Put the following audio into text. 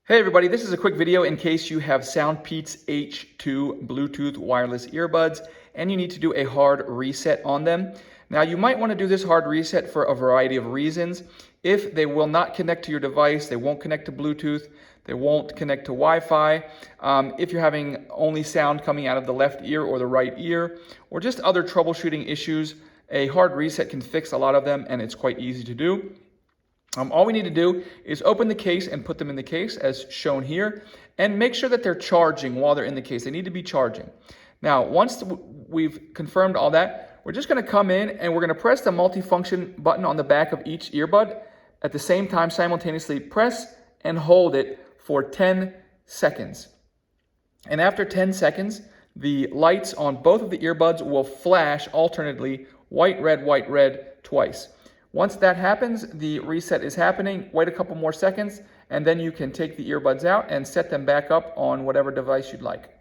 Hey everybody, this is a quick video in case you have SoundPeats H2 Bluetooth wireless earbuds and you need to do a hard reset on them. Now you might want to do this hard reset for a variety of reasons. If they will not connect to your device, they won't connect to Bluetooth, they won't connect to Wi-Fi, if you're having only sound coming out of the left ear or the right ear, or just other troubleshooting issues, a hard reset can fix a lot of them and it's quite easy to do. All we need to do is open the case and put them in the case as shown here and make sure that they're charging while they're in the case. They need to be charging. Now, once we've confirmed all that, we're just going to come in and we're going to press the multifunction button on the back of each earbud. At the same time, simultaneously press and hold it for 10 seconds. And after 10 seconds, the lights on both of the earbuds will flash alternately white, red, twice. Once that happens, the reset is happening. Wait a couple more seconds, and then you can take the earbuds out and set them back up on whatever device you'd like.